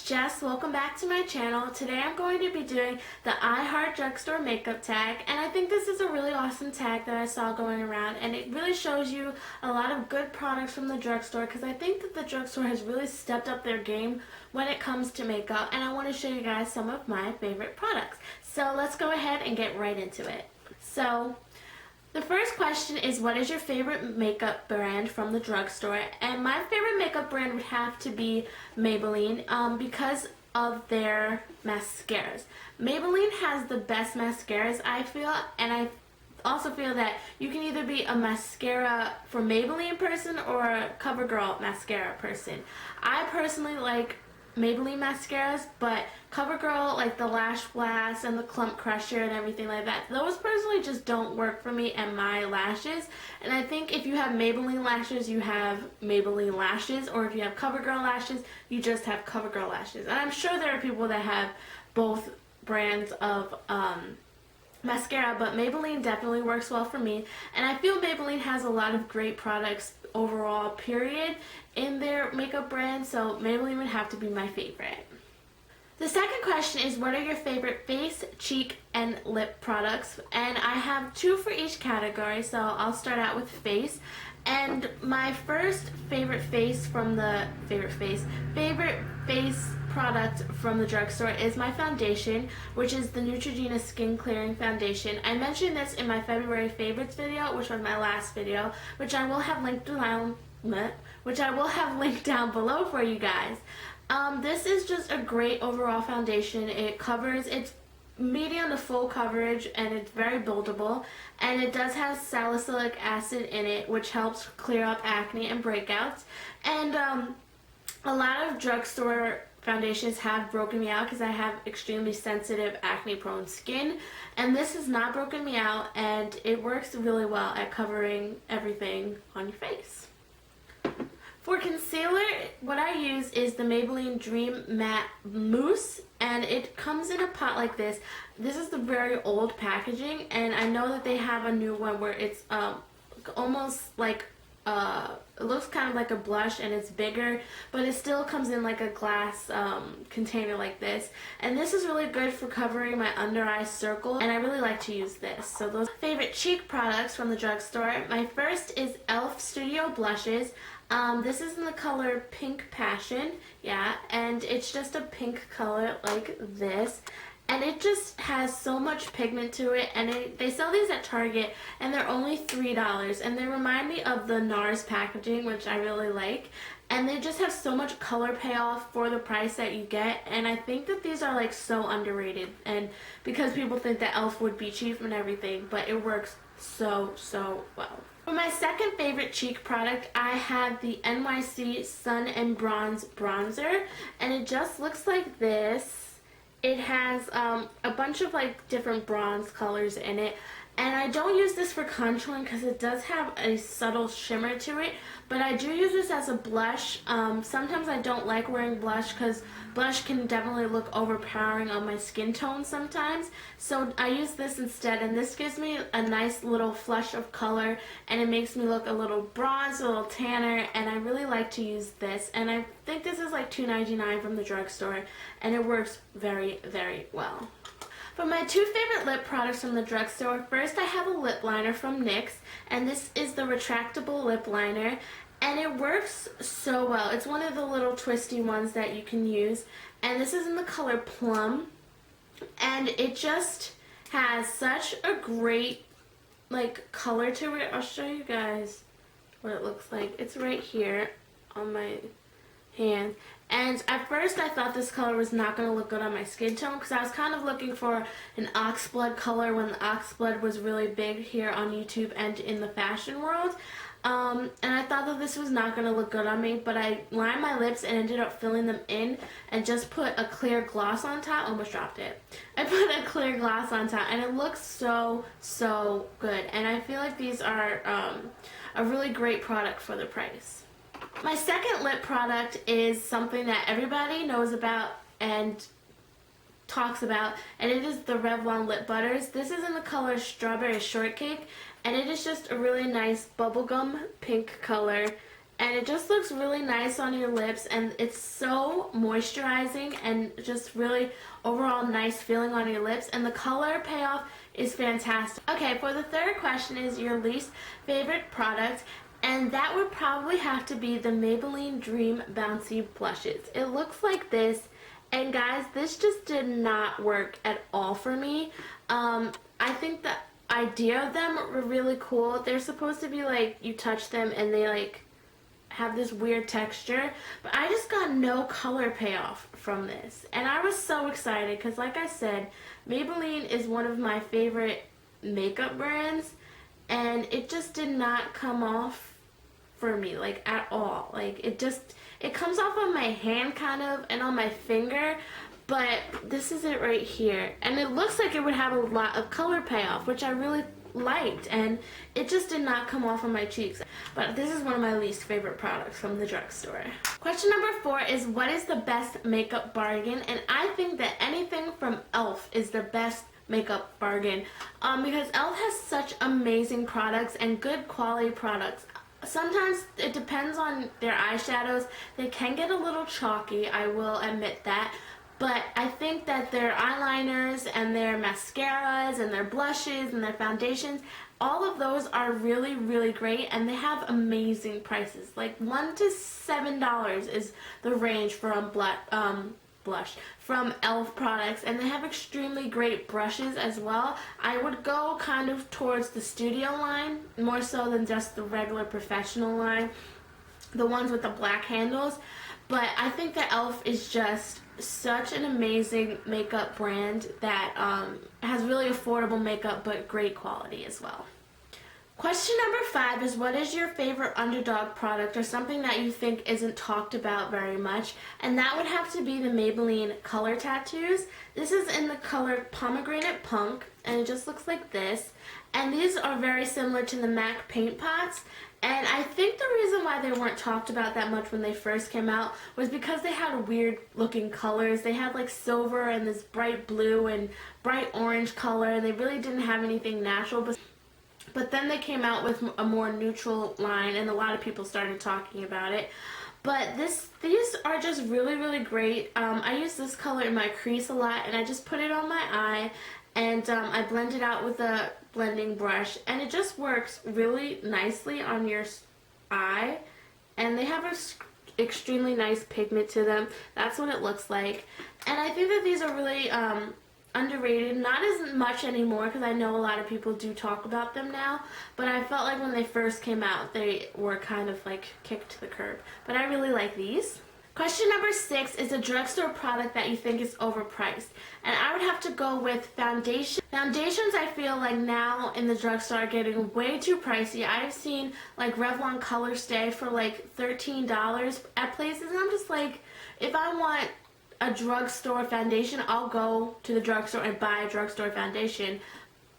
Jess. Welcome back to my channel. Today I'm going to be doing the I Heart Drugstore makeup tag, and I think this is a really awesome tag that I saw going around, and it really shows you a lot of good products from the drugstore because I think that the drugstore has really stepped up their game when it comes to makeup, and I want to show you guys some of my favorite products. So let's go ahead and get right into it. So the first question is, what is your favorite makeup brand from the drugstore? And my favorite makeup brand would have to be Maybelline because of their mascaras. Maybelline has the best mascaras, I feel, and I also feel that you can either be a mascara for Maybelline person or a CoverGirl mascara person. I personally like Maybelline mascaras, but CoverGirl, like the Lash Blast and the Clump Crusher and everything like that, those personally just don't work for me and my lashes. And I think if you have Maybelline lashes, you have Maybelline lashes, or if you have CoverGirl lashes, you just have CoverGirl lashes. And I'm sure there are people that have both brands of mascara, but Maybelline definitely works well for me, and I feel Maybelline has a lot of great products overall, period, in their makeup brand, so Maybelline would have to be my favorite. The second question is, what are your favorite face, cheek, and lip products? And I have two for each category, so I'll start out with face. And my first favorite face product from the drugstore is my foundation, which is the Neutrogena Skin Clearing Foundation. I mentioned this in my February favorites video, which was my last video, which I will have linked down below for you guys. This is just a great overall foundation. It's medium to full coverage, and it's very buildable, and it does have salicylic acid in it, which helps clear up acne and breakouts. And a lot of drugstore foundations have broken me out because I have extremely sensitive acne prone skin, and this has not broken me out, and it works really well at covering everything on your face. For concealer, what I use is the Maybelline Dream Matte Mousse, and it comes in a pot like this. This is the very old packaging, and I know that they have a new one where it's almost like it looks kind of like a blush, and it's bigger, but it still comes in like a glass container like this. And this is really good for covering my under eye circle, and I really like to use this. So those favorite cheek products from the drugstore. My first is e.l.f. Studio Blushes. This is in the color Pink Passion, and it's just a pink color like this, and it just has so much pigment to it, and they sell these at Target, and they're only $3, and they remind me of the NARS packaging, which I really like, and they just have so much color payoff for the price that you get, and I think that these are like so underrated, and because people think that e.l.f. would be cheap and everything, but it works so well. For my second favorite cheek product, I have the NYC Sun and Bronze Bronzer, and it just looks like this. It has a bunch of like different bronze colors in it, and I don't use this for contouring because it does have a subtle shimmer to it, but I do use this as a blush. Sometimes I don't like wearing blush because blush can definitely look overpowering on my skin tone sometimes, so I use this instead, and this gives me a nice little flush of color, and it makes me look a little bronze, a little tanner, and I really like to use this, and I think this is like $2.99 from the drugstore, and it works very well. For my two favorite lip products from the drugstore, first I have a lip liner from NYX, and this is the retractable lip liner, and it works so well. It's one of the little twisty ones that you can use, and this is in the color Plum, and it just has such a great like color to it. I'll show you guys what it looks like. It's right here on my hand, and at first I thought this color was not going to look good on my skin tone because I was kind of looking for an oxblood color when the oxblood was really big here on YouTube and in the fashion world, and I thought that this was not going to look good on me, but I lined my lips and ended up filling them in and just put a clear gloss on top. Almost dropped it. I put a clear gloss on top, and it looks so good, and I feel like these are a really great product for the price. My second lip product is something that everybody knows about and talks about, and it is the Revlon Lip Butters. This is in the color Strawberry Shortcake, and it is just a really nice bubblegum pink color, and it just looks really nice on your lips, and it's so moisturizing and just really overall nice feeling on your lips, and the color payoff is fantastic. Okay, for the third question is your least favorite product, and that would probably have to be the Maybelline Dream Bouncy Blushes. It looks like this, and guys, this just did not work at all for me. I think the idea of them were really cool. They're supposed to be like, you touch them and they like have this weird texture, but I just got no color payoff from this, and I was so excited because, like I said, Maybelline is one of my favorite makeup brands, and it just did not come off for me like at all. Like it comes off on my hand kind of and on my finger, but this is it right here, and it looks like it would have a lot of color payoff, which I really liked, and it just did not come off on my cheeks. But this is one of my least favorite products from the drugstore. Question number 4 is, what is the best makeup bargain? And I think that anything from e.l.f. is the best makeup bargain, because e.l.f. has such amazing products and good quality products. Sometimes it depends on their eyeshadows. They can get a little chalky, I will admit that. But I think that their eyeliners and their mascaras and their blushes and their foundations, all of those are really, really great, and they have amazing prices. Like $1 to $7 is the range for blush from e.l.f. products, and they have extremely great brushes as well. I would go kind of towards the studio line more so than just the regular professional line, the ones with the black handles. But I think that e.l.f. is just such an amazing makeup brand that has really affordable makeup but great quality as well. Question number 5 is, what is your favorite underdog product or something that you think isn't talked about very much? And that would have to be the Maybelline Color Tattoos. This is in the color Pomegranate Punk, and it just looks like this. And these are very similar to the MAC paint pots. And I think the reason why they weren't talked about that much when they first came out was because they had weird looking colors. They had like silver and this bright blue and bright orange color, and they really didn't have anything natural. But then they came out with a more neutral line, and a lot of people started talking about it. But these are just really, really great. I use this color in my crease a lot, and I just put it on my eye, and I blend it out with a blending brush, and it just works really nicely on your eye. And they have an extremely nice pigment to them. That's what it looks like. And I think that these are really underrated, not as much anymore because I know a lot of people do talk about them now, but I felt like when they first came out they were kind of like kicked to the curb. But I really like these. Question number 6 is a drugstore product that you think is overpriced, and I would have to go with foundation. Foundations, I feel like now in the drugstore are getting way too pricey. I've seen like Revlon Color Stay for like $13 at places, and I'm just like, if I want a drugstore foundation, I'll go to the drugstore and buy a drugstore foundation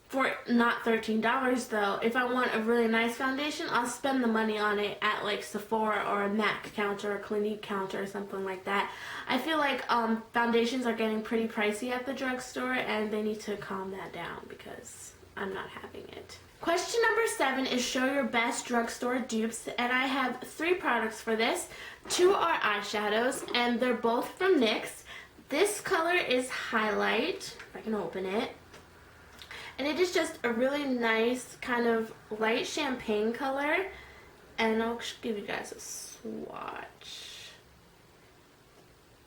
for not $13 though. If I want a really nice foundation, I'll spend the money on it at like Sephora or a MAC counter or Clinique counter or something like that. I feel like foundations are getting pretty pricey at the drugstore, and they need to calm that down because I'm not having it. Question number 7 is show your best drugstore dupes, and I have 3 products for this. 2 are eyeshadows, and they're both from NYX. This color is Highlight, if I can open it. And it is just a really nice kind of light champagne color. And I'll give you guys a swatch.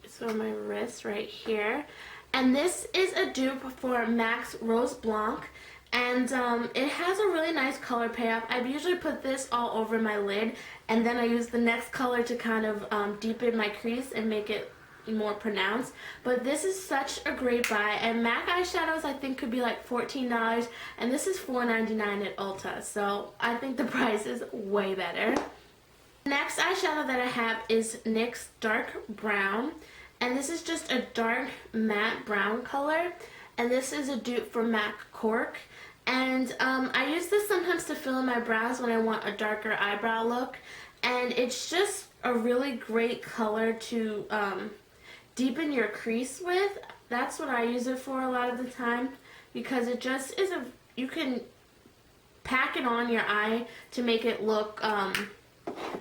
It's on my wrist right here. And this is a dupe for MAC's Rose Blanc. And it has a really nice color payoff. I usually put this all over my lid, and then I use the next color to kind of deepen my crease and make it more pronounced. But this is such a great buy, and MAC eyeshadows I think could be like $14, and this is $4.99 at Ulta, so I think the price is way better. The next eyeshadow that I have is NYX Dark Brown, and this is just a dark matte brown color, and this is a dupe for MAC Cork. And I use this sometimes to fill in my brows when I want a darker eyebrow look, and it's just a really great color to deepen your crease with. That's what I use it for a lot of the time, because it just is you can pack it on your eye to make it look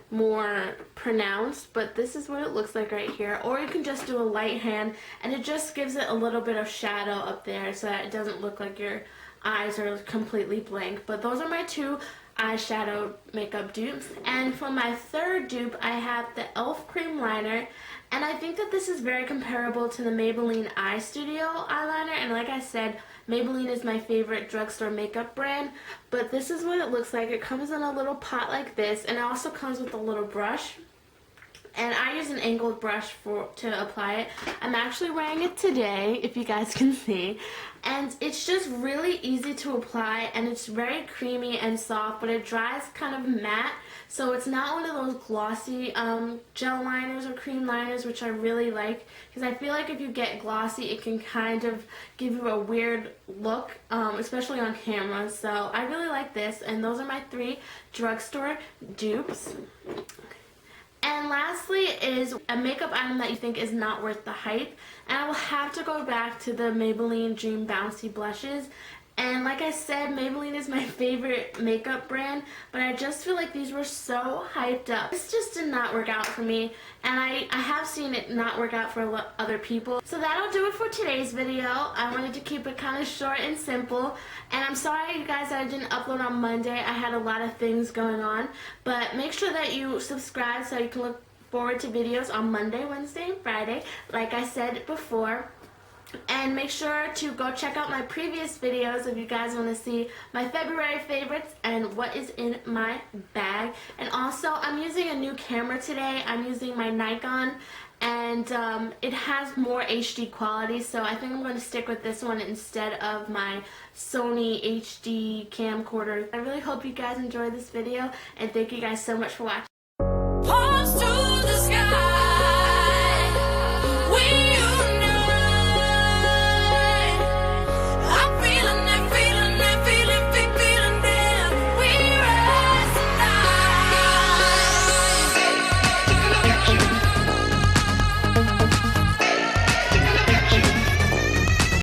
more pronounced, but this is what it looks like right here. Or you can just do a light hand, and it just gives it a little bit of shadow up there so that it doesn't look like your eyes are completely blank. But those are my two eyeshadow makeup dupes. And for my third dupe, I have the e.l.f. cream liner, and I think that this is very comparable to the Maybelline Eye Studio eyeliner. And like I said, Maybelline is my favorite drugstore makeup brand, but this is what it looks like. It comes in a little pot like this, and it also comes with a little brush. And I use an angled brush to apply it. I'm actually wearing it today, if you guys can see. And it's just really easy to apply, and it's very creamy and soft, but it dries kind of matte. So it's not one of those glossy gel liners or cream liners, which I really like. Because I feel like if you get glossy, it can kind of give you a weird look, especially on camera. So I really like this, and those are my three drugstore dupes. And lastly is a makeup item that you think is not worth the hype. And I will have to go back to the Maybelline Dream Bouncy blushes. And like I said, Maybelline is my favorite makeup brand, but I just feel like these were so hyped up. This just did not work out for me, and I have seen it not work out for other people. So that'll do it for today's video. I wanted to keep it kind of short and simple, and I'm sorry you guys that I didn't upload on Monday. I had a lot of things going on, but make sure that you subscribe so you can look forward to videos on Monday, Wednesday, and Friday, like I said before. And make sure to go check out my previous videos if you guys want to see my February favorites and what is in my bag. And also, I'm using a new camera today. I'm using my Nikon, and it has more HD quality, so I think I'm going to stick with this one instead of my Sony HD camcorder. I really hope you guys enjoyed this video, and thank you guys so much for watching.